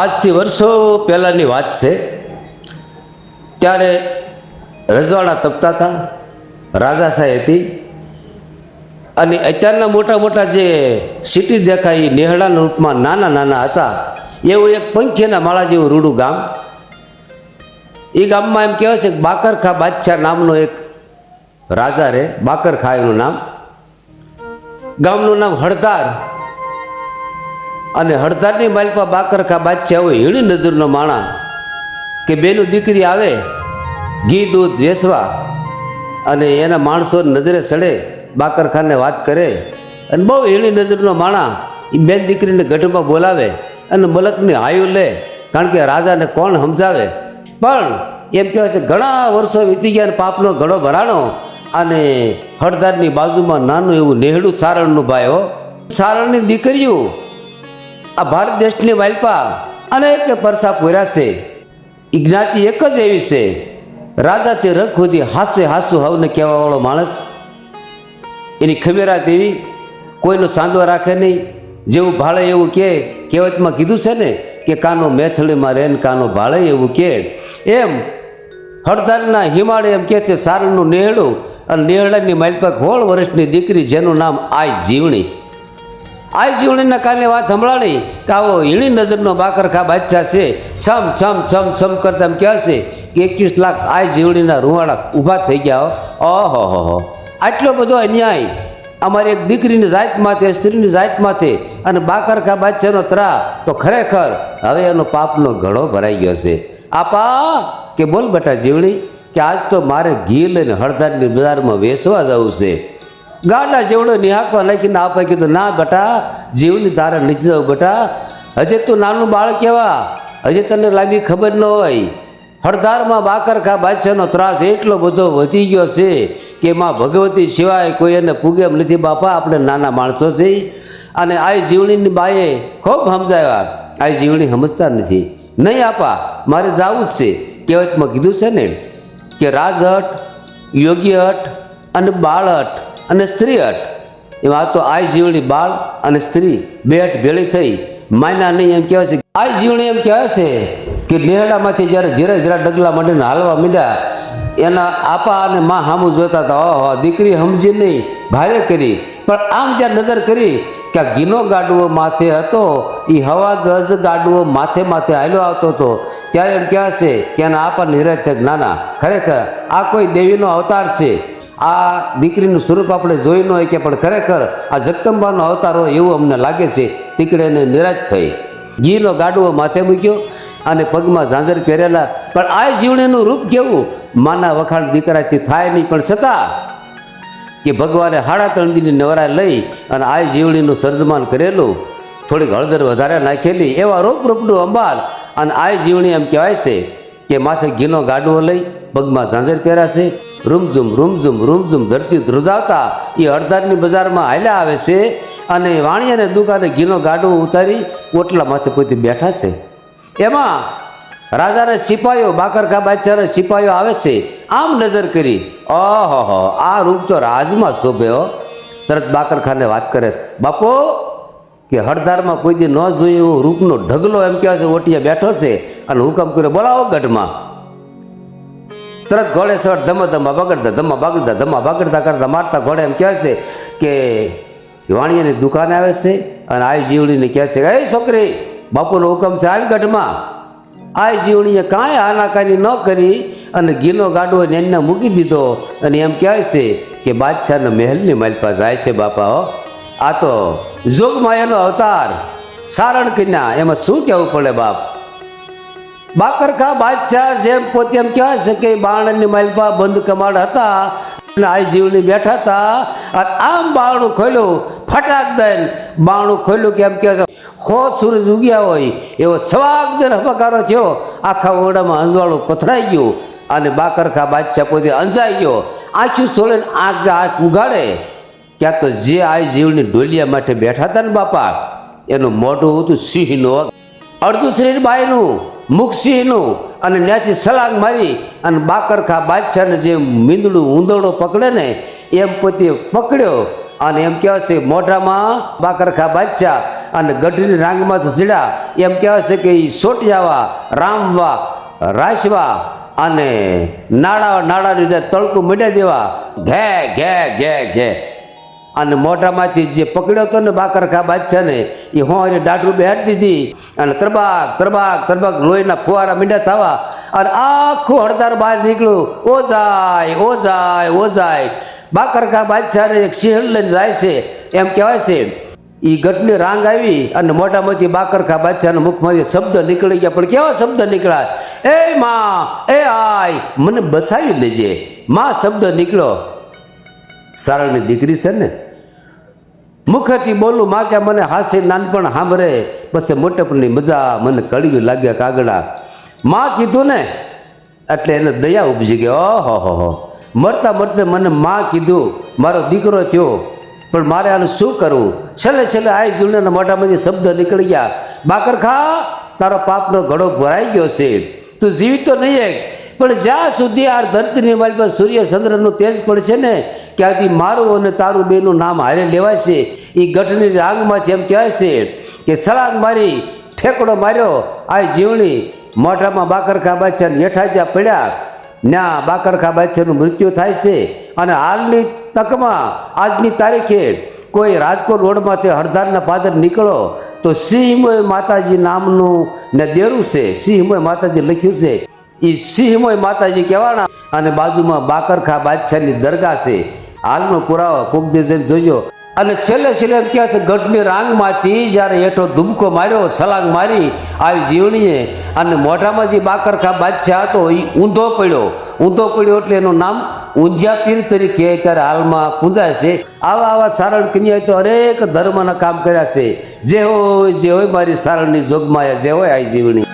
આજથી વર્ષો પહેલાંની વાત છે. ત્યારે રજવાડા તપતા હતા, રાજાશાહી હતી, અને અત્યારના મોટા મોટા જે સિટી દેખાય એ નેહડાના રૂપમાં નાના નાના હતા. એવું એક પંખીના માળા જેવું રૂડું ગામ. એ ગામમાં એમ કહેવાય છે કે બાકરખા બાદશાહ નામનો એક રાજા રહે. બાકરખા એનું નામ. ગામનું નામ હળધાર. અને હળધારની માલિકા બાકરખા બાદશાહ હોય હીણી નજરનો માણા કે બેનું દીકરી આવે ઘી દૂધ વેચવા અને એના માણસો નજરે સડે, બાકરખાને વાત કરે અને બહુ હીણી નજરનો માણા એ બેન દીકરીને ગઢમાં બોલાવે અને મલકની હાયું લે, કારણ કે રાજાને કોણ સમજાવે. પણ એમ કહેવાય છે ઘણા વર્ષો વીતી ગયા અને પાપનો ઘડો ભરાણો. અને હળધારની બાજુમાં નાનું એવું નેહડું સારણનું ભાઈ હો. સારણની દીકરીઓ આ ભારત દેશની વાલપા અનેક પરસા પૂર્યા છે. એ જ્ઞાતિ એક જ એવી છે, રાજાથી રખ સુધી હાસે હાસુ હવને કહેવાવાળો માણસ. એની ખમેરાત એવી, કોઈનો સાંધો રાખે નહીં, જેવું ભાળે એવું કે. કહેવતમાં કીધું છે ને કે કાનો મેથળીમાં રહે ને કાનો ભાળે એવું કે. એમ હળધારના હિમાળે એમ કહે છે સારણનું નેહડું, અને નેહડાની માલપા 16 વર્ષની દીકરી જેનું નામ આય જીવણી. આ જીવણીના કારણે વાત સંભળાણી કે આવો હીણી નજરનો બાકરખા બાદશાહ છે. છમ છમ છમ છમ કરતા એમ કહેશે કે 21 લાખ આ જીવણીના રૂવાડા ઊભા થઈ ગયા. ઓહો, આટલો બધો અન્યાય અમારી એક દીકરીની જાત માથે, સ્ત્રીની જાત માથે, અને બાકરખા બાદશાહનો ત્રા. તો ખરેખર હવે એનો પાપનો ઘડો ભરાઈ ગયો છે. આપા કે બોલ બેટા જીવણી કે આજ તો મારે ઘી લઈને હળધારની બજારમાં વેચવા જવું છે. ગાડા જેવડો નિહાકવા નાખીને આપે કીધું ના બેટા જીવની તારે નીચે જાવ બેટા, હજી તું નાનું બાળ કહેવા, હજી તને લાંબી ખબર ન હોય. હળધારમાં બાકરખા બાદશાહનો ત્રાસ એટલો બધો વધી ગયો છે કે માં ભગવતી સિવાય કોઈ એને પૂગે એમ નથી બાપા, આપણે નાના માણસો છે. અને આ જીવણીની બાએ ખૂબ સમજાવ્યા, આ જીવણી સમજતા નથી. નહીં આપા મારે જવું જ છે. કહેવતમાં કીધું છે ને કે રાજહટ, યોગી હટ અને બાળહટ અને સ્ત્રી હટ. એમાં તો આ જીવણી બાળ અને સ્ત્રી બે હટ ભેળી થઈ માયના નહીં. એમ કહેવાય છે આ જીવણી એમ કહેવાય છે કે નેહડામાંથી જ્યારે ધીરે ધીરે ડગલા માંડીને હાલવા માંડ્યા, એના આપા અને માં સામું જોતા હતા. ઓહો, દીકરી સમજી નહીં, ભારે કરી. પણ આમ જ્યારે નજર કરી કે આ ઘીનો ગાડવો માથે હતો, એ હવા ગજ ગાડવો માથે માથે હાલ્યો આવતો હતો, ત્યારે એમ કહેવાય છે કે એના આપા નિરાશ થાય નાના ખરેખર આ કોઈ દેવીનો અવતાર છે. આ દીકરીનું સ્વરૂપ આપણે જોઈ ન હોય કે, પણ ખરેખર આ જગદંબાનો અવતાર હોય એવું અમને લાગે છે. દીકરી એને નિરાશ થઈ, ઘીનો ગાડવો માથે મૂક્યો અને પગમાં ઝાંઝર પહેરેલા. પણ આ જીવણીનું રૂપ કેવું, માના વખાણ દીકરાથી થાય નહીં, પણ છતાં કે ભગવાને 3.5 દીની નવરા લઈ અને આ જીવણીનું સર્જમાન કરેલું, થોડીક હળદર વધારે નાખેલી, એવા રૂપનું અંબાર. અને આ જીવણી એમ કહેવાય છે કે માથે ઘીનો ગાડવો લઈ, પગમાં ઝાંઝર પહેરાશે, રૂમઝુમ રૂમઝુમ રૂમઝુમ ધરતી ધ્રુજાવતા એ હળધારની બજારમાં હાલ્યા આવે છે. અને વાણિયાને દુકાને ઘીનો ગાડવો ઉતારી ઓટલા માથે પોતે બેઠા છે. એમાં રાજાના સિપાહીઓ, બાકરખા બાદશાહના સિપાહીઓ આવે છે. આમ નજર કરી, ઓહો આ રૂપ તો રાજમાં શોભે હો. તરત બાકરખાને વાત કરે છે, બાપો કે હળધારમાં કોઈ દી ન જોયું એવો રૂપનો ઢગલો એમ કહેવાય છે ઓટિયા બેઠો છે અને હુકમ કર્યો બોલાવો ગઢમાં. તરત ઘોડે સર ધમા ધમા બગડતા કરતા મારતા ઘોડે એમ કહે છે કે વાણિયાની દુકાને આવે છે. અને આ જીવડીને કહે છે એ છોકરી, બાપુનો હુકમ છે હાલ ગઢમાં. આ જીવણીએ કાંઈ આનાકાની ન કરી અને ઘીનો ગાડવો એને મૂકી દીધો. અને એમ કહે છે કે બાદશાહના મહેલની માલપા જાય છે બાપા. હો આ તો જોગમાં એનો અવતાર સારણ કન્યા, એમાં શું કહેવું પડે બાપ. બાકરખા બાદશાહ જેમ પોતે એમ કહેવાય છે કે બાણની માલપા બંધ કમાડ હતા અને આ જીવણી બેઠા હતા. અને આમ બારણું ખોલ્યું, ફટાક દઈને બારણું ખોલ્યું કે એમ કહે છે હો સૂરજ ઉગ્યા હોય એવો સવાગ દઈને હબકારો થયો. આખા ઓરડામાં અંજવાળું પથરાઈ ગયું અને બાકરખા બાદશાહ પોતે અંજાઈ ગયો. આંખું સોળીને આંખ ઉગાડે ક્યાં તો જે આ જીવની ડોલિયા માટે બેઠા હતા ને બાપા, એનું મોઢું હતું સિંહનું, અડધું શરીર બાયનું, મુખ સિંહનું. અને ત્યાંથી સલાંગ મારી અને બાકરખા બાદશાહને જે મીંદડું ઊંધડો પકડે ને એમ પોતે પકડ્યો. અને એમ કહેવાય છે મોઢામાં બાકરખા બાદશાહ અને ગઢની રાંગમાંથી ચડ્યા. એમ કહેવાય છે કે એ સોટિયાવા, રામવા, રાસવા અને નાળાની અંદર તળકું મીડા દેવા ઘે ઘે ઘે ઘે. અને મોઢામાંથી જે પકડ્યો હતો ને બાકરખા બાદશાહને એ હોંરી દાઢું બેહાડી દીધી અને તરબાક તરબાક તરબાક લોહીના ફુવારા મીંડા થવા અને આખું હળદાર બહાર નીકળ્યું. ઓ જાય ઓ જાય ઓ જાય. બાકરખા બાદશાહને એક સિંહણ લઈને જાય છે. એમ કહેવાય છે એ ગઢની રાંગ આવી અને મોઢામાંથી બાકરખા બાદશાહના મુખમાંથી શબ્દ નીકળી ગયા. પણ કેવા શબ્દ નીકળ્યા? એ માં, એ આય, મને બસાવી લેજે. માં શબ્દ નીકળ્યો. સારળની દીકરી છે ને, મુખથી બોલું માં કે મને હાસે નાનપણ સાંભળે પછી મોટેપણની મજા મને કળિયું લાગ્યા કાગડા. માં કીધું ને એટલે એને દયા ઉપજી ગઈ. ઓહો, મરતા મરતે મને માં કીધું, મારો દીકરો થયો, પણ મારે આનું શું કરવું? છેલ્લે આઈ જીવને મોઢામાંથી શબ્દ નીકળી ગયા. બાકરખા, તારો પાપનો ઘડો ભરાઈ ગયો છે, તું જીવિત તો નહીં એક, પણ જ્યાં સુધી આ ધરતીની મારી પર સૂર્ય ચંદ્રનું તેજ પડશે ને ત્યાંથી મારું અને તારું બેનું નામ હારે લેવાય છે. એ ગઢની રાંગમાંથી એમ કહેવાય છે કે છલાંગ મારી ઠેકડો માર્યો આ જીવણી મોઢામાં બાકરખા બાદશાહ હેઠા જ્યાં પડ્યા ત્યાં બાકરખા બાદશાહનું મૃત્યુ થાય છે. અને હાલની તકમાં આજની તારીખે કોઈ રાજકોટ રોડમાંથી હળદારના પાદર નીકળો તો સિંહમોય માતાજી નામનું ને દેરું છે. સિંહમોય માતાજી લખ્યું છે. એ સિંહમોય માતાજી કહેવાના અને બાજુમાં બાકરખા બાદશાહની દરગાહ છે. હાલનો પુરાવો કોક દે જઈને જોજો. અને છેલ્લે એમ કહે છે ગઢની રાંગમાંથી જ્યારે હેઠો ડૂબકો માર્યો, છલાંગ મારી આવી જીવણીએ અને મોઢામાં જે બાકરખા બાદશાહ હતો એ ઊંધો પડ્યો એટલે એનું નામ ઊંઝા પીર તરીકે અત્યારે હાલમાં પૂજાય છે. આવા સારણ કન્યાએ તો હરેક ધર્મના કામ કર્યા છે. જે હોય મારી સારણની જોગમાયા જે હોય આ જીવણી.